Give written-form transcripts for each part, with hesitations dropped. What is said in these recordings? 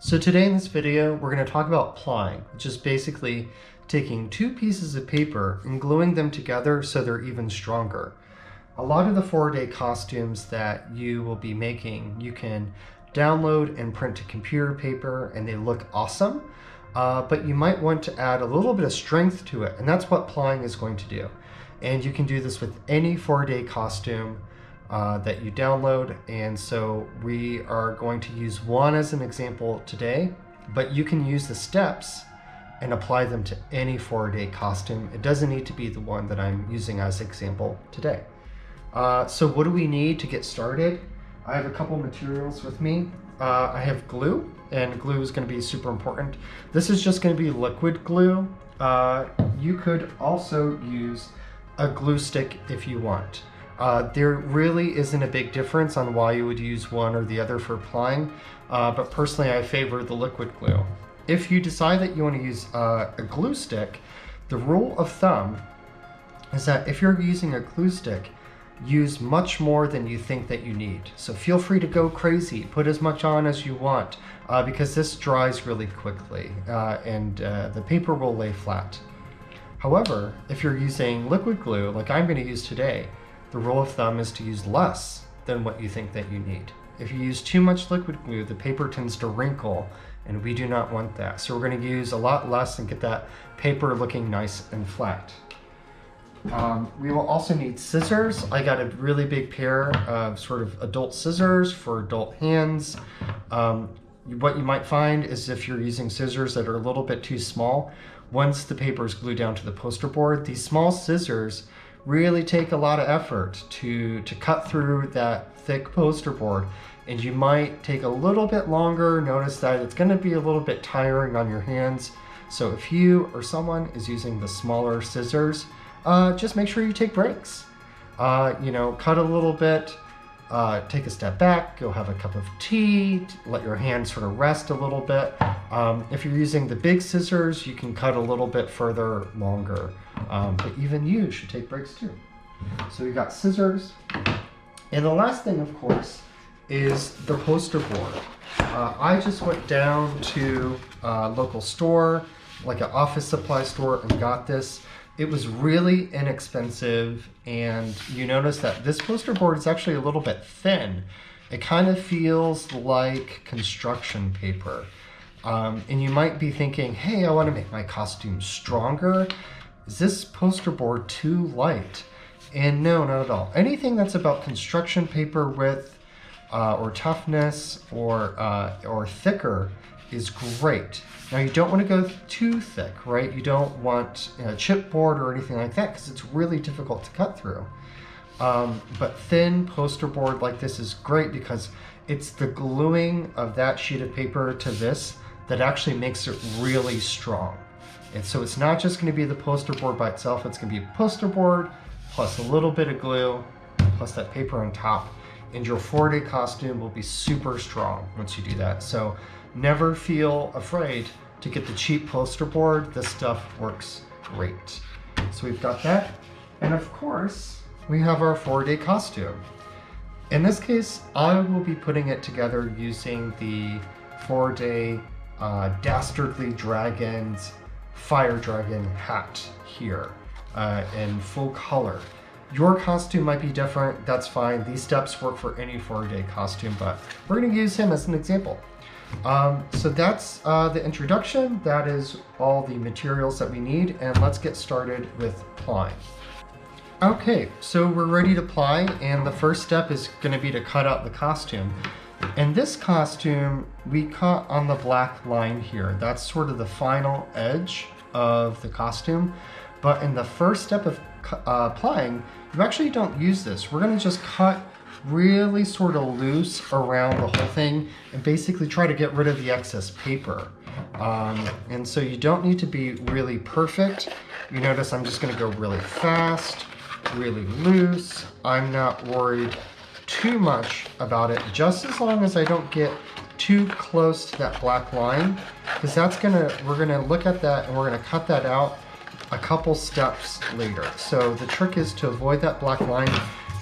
So today in this video, we're going to talk about plying, which is basically taking two pieces of paper and gluing them together so they're even stronger. A lot of the 4-day costumes that you will be making, you can download and print to computer paper and they look awesome, but you might want to add a little bit of strength to it, and that's what plying is going to do. And you can do this with any 4-day costume that you download, and so we are going to use one as an example today, but you can use the steps and apply them to any 4-day costume. It doesn't need to be the one that I'm using as example today. So what do we need to get started? I have a couple materials with me. I have glue, and glue is going to be super important. This is just going to be liquid glue. You could also use a glue stick if you want. There really isn't a big difference on why you would use one or the other for applying, but personally I favor the liquid glue. If you decide that you want to use a glue stick, the rule of thumb is that if you're using a glue stick, use much more than you think that you need. So feel free to go crazy, put as much on as you want, because this dries really quickly and the paper will lay flat. However, if you're using liquid glue like I'm going to use today, the rule of thumb is to use less than what you think that you need. If you use too much liquid glue, the paper tends to wrinkle, and we do not want that. So we're going to use a lot less and get that paper looking nice and flat. We will also need scissors. I got a really big pair of sort of adult scissors for adult hands. What you might find is if you're using scissors that are a little bit too small, once the paper is glued down to the poster board, these small scissors really take a lot of effort to cut through that thick poster board, and you might take a little bit longer. Notice that it's going to be a little bit tiring on your hands. So if you or someone is using the smaller scissors, just make sure you take breaks. Cut a little bit, take a step back, go have a cup of tea, let your hands sort of rest a little bit. If you're using the big scissors, you can cut a little bit further longer, but even you should take breaks too. So we got scissors, and the last thing, of course, is the poster board. I just went down to a local store, like an office supply store, and got this. It was really inexpensive, and you notice that this poster board is actually a little bit thin. It kind of feels like construction paper. And you might be thinking, hey, I want to make my costume stronger. Is this poster board too light? And no, not at all. Anything that's about construction paper width or toughness or thicker is great. Now you don't want to go too thick, right? You don't want chipboard or anything like that because it's really difficult to cut through. But thin poster board like this is great because it's the gluing of that sheet of paper to this that actually makes it really strong. And so it's not just going to be the poster board by itself, it's going to be a poster board plus a little bit of glue plus that paper on top, and your 4-day costume will be super strong once you do that. So never feel afraid to get the cheap poster board. This stuff works great. So we've got that. And of course, we have our 4-day costume. In this case, I will be putting it together using the 4-day Dastardly Dragon's Fire Dragon hat here in full color. Your costume might be different, that's fine. These steps work for any 4-day costume, but we're going to use him as an example. So that's the introduction. That is all the materials that we need, and let's get started with plying. Okay, so we're ready to ply, and the first step is going to be to cut out the costume. In this costume, we cut on the black line here. That's sort of the final edge of the costume. But in the first step of plying, you actually don't use this. We're going to just cut really sort of loose around the whole thing and basically try to get rid of the excess paper. And so you don't need to be really perfect. You notice I'm just going to go really fast, really loose. I'm not worried too much about it, just as long as I don't get too close to that black line, because we're gonna look at that and we're gonna cut that out, a couple steps later. So the trick is to avoid that black line,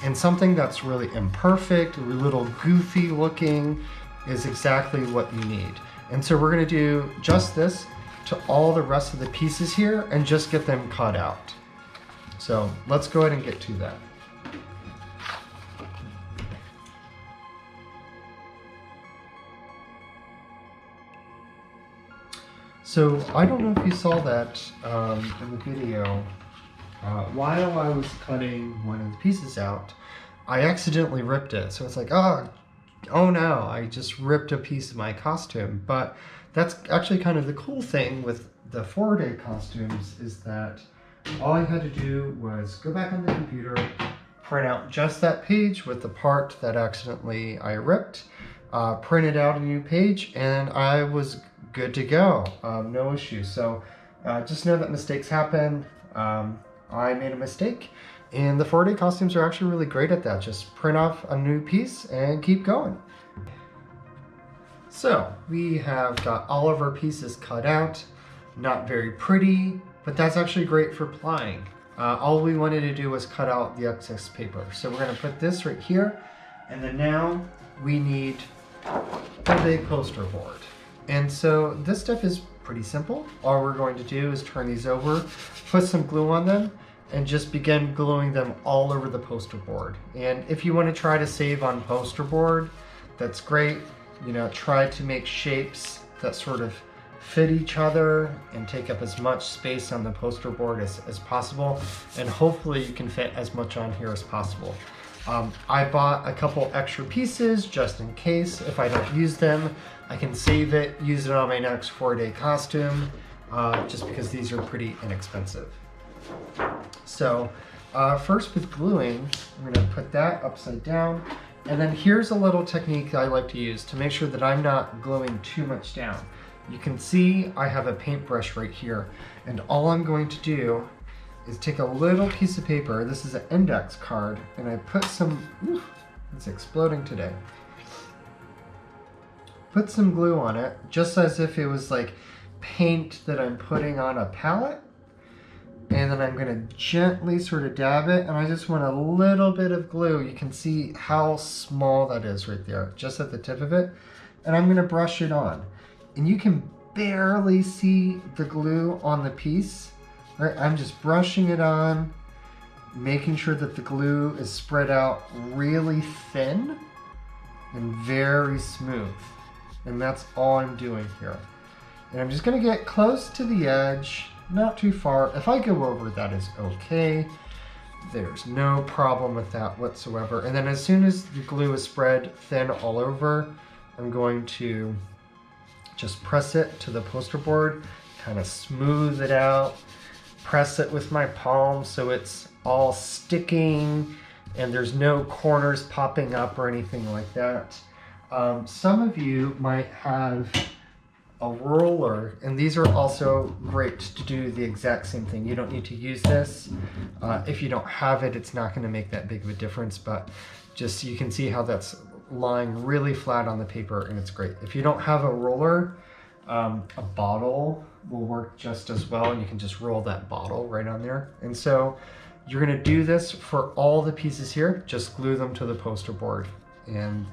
and something that's really imperfect, a little goofy looking is exactly what you need. And so we're gonna do just this to all the rest of the pieces here and just get them cut out. So let's go ahead and get to that. So I don't know if you saw that in the video. While I was cutting one of the pieces out, I accidentally ripped it. So it's like, oh no, I just ripped a piece of my costume. But that's actually kind of the cool thing with the 4-day costumes, is that all I had to do was go back on the computer, print out just that page with the part that accidentally I ripped, printed out a new page, and I was good to go. No issue. So just know that mistakes happen. I made a mistake, and the 4-day costumes are actually really great at that. Just print off a new piece and keep going. So we have got all of our pieces cut out. Not very pretty, but that's actually great for plying. All we wanted to do was cut out the excess paper. So we're going to put this right here, and then now we need a big poster board. And so this stuff is pretty simple. All we're going to do is turn these over, put some glue on them, and just begin gluing them all over the poster board. And if you want to try to save on poster board, that's great. You know, try to make shapes that sort of fit each other and take up as much space on the poster board as possible. And hopefully you can fit as much on here as possible. I bought a couple extra pieces just in case. If I don't use them, I can save it, use it on my next 4-day costume, just because these are pretty inexpensive. So first with gluing, I'm gonna put that upside down. And then here's a little technique I like to use to make sure that I'm not gluing too much down. You can see I have a paintbrush right here, and all I'm going to do is take a little piece of paper. This is an index card, and I put some, it's exploding today. Put some glue on it, just as if it was like paint that I'm putting on a palette. And then I'm gonna gently sort of dab it, and I just want a little bit of glue. You can see how small that is right there, just at the tip of it. And I'm gonna brush it on. And you can barely see the glue on the piece. Right? I'm just brushing it on, making sure that the glue is spread out really thin and very smooth. And that's all I'm doing here. And I'm just gonna get close to the edge, not too far. If I go over, that is okay. There's no problem with that whatsoever. And then as soon as the glue is spread thin all over, I'm going to just press it to the poster board, kind of smooth it out, press it with my palm so it's all sticking and there's no corners popping up or anything like that. Some of you might have a roller, and these are also great to do the exact same thing. You don't need to use this. If you don't have it, it's not going to make that big of a difference, but just you can see how that's lying really flat on the paper, and it's great. If you don't have a roller, a bottle will work just as well, and you can just roll that bottle right on there. And so you're going to do this for all the pieces here. Just glue them to the poster board, and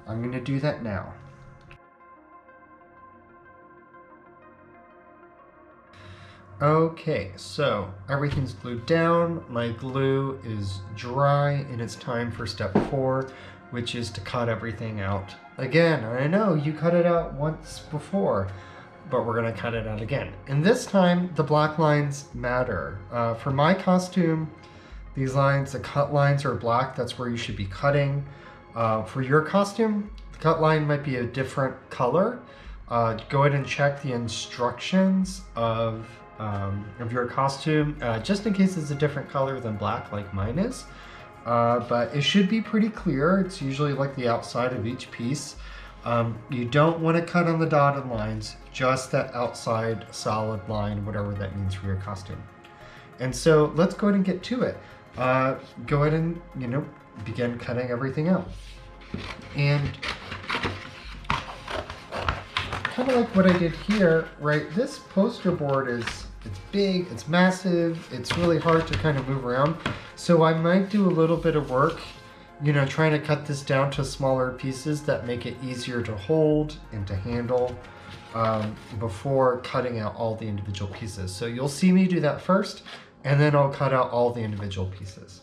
I'm going to do that now. Okay, so everything's glued down, my glue is dry, and it's time for step 4, which is to cut everything out. Again, I know you cut it out once before, but we're gonna cut it out again. And this time, the black lines matter. For my costume, these lines, the cut lines are black, that's where you should be cutting. For your costume, the cut line might be a different color. Go ahead and check the instructions of your costume, just in case it's a different color than black like mine is. But it should be pretty clear. It's usually like the outside of each piece. You don't want to cut on the dotted lines, just that outside solid line, whatever that means for your costume. And so let's go ahead and get to it. Go ahead and, begin cutting everything out. And kind of like what I did here, right? This poster board is it's big, it's massive, it's really hard to kind of move around. So I might do a little bit of work, you know, trying to cut this down to smaller pieces that make it easier to hold and to handle before cutting out all the individual pieces. So you'll see me do that first, and then I'll cut out all the individual pieces.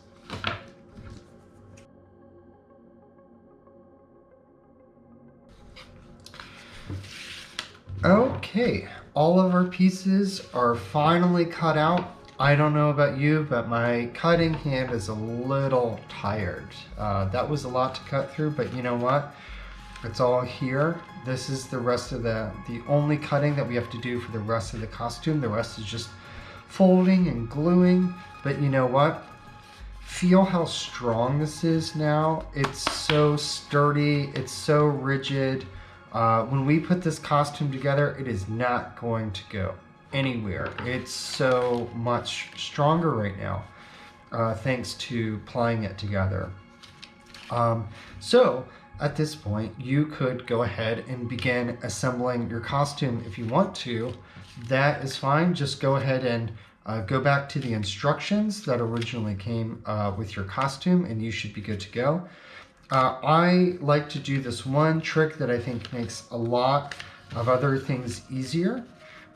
Okay, all of our pieces are finally cut out. I don't know about you, but my cutting hand is a little tired. That was a lot to cut through, but you know what? It's all here. This is the rest of the only cutting that we have to do for the rest of the costume. The rest is just folding and gluing. But you know what? Feel how strong this is now. It's so sturdy, it's so rigid. When we put this costume together, it is not going to go anywhere. It's so much stronger right now, thanks to plying it together. So at this point, you could go ahead and begin assembling your costume if you want to. That is fine. Just go ahead and go back to the instructions that originally came with your costume, and you should be good to go. I like to do this one trick that I think makes a lot of other things easier,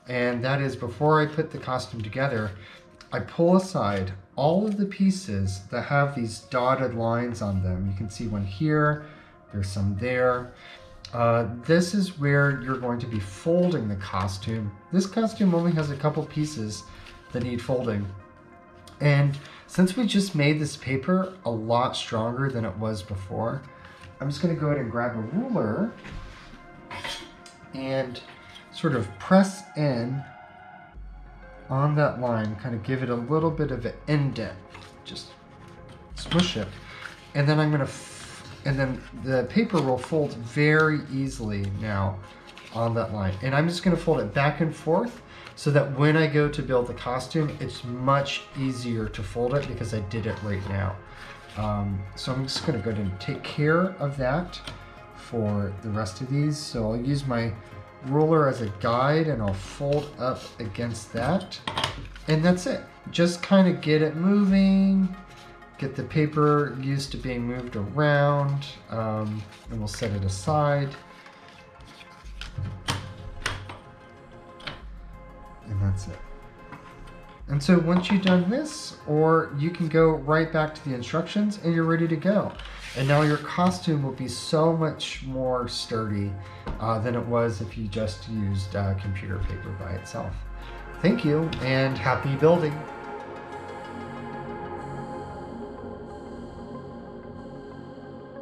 and that is before I put the costume together, I pull aside all of the pieces that have these dotted lines on them. You can see one here, there's some there. This is where you're going to be folding the costume. This costume only has a couple pieces that need folding. And since we just made this paper a lot stronger than it was before, I'm just going to go ahead and grab a ruler and sort of press in on that line, kind of give it a little bit of an indent, just smush it. And then and then the paper will fold very easily now on that line. And I'm just going to fold it back and forth so that when I go to build the costume, it's much easier to fold it because I did it right now. So I'm just going to go ahead and take care of that for the rest of these. So I'll use my ruler as a guide and I'll fold up against that. And that's it. Just kind of get it moving, get the paper used to being moved around, and we'll set it aside. And that's it. And so once you've done this, or you can go right back to the instructions and you're ready to go. And now your costume will be so much more sturdy than it was if you just used computer paper by itself. Thank you and happy building.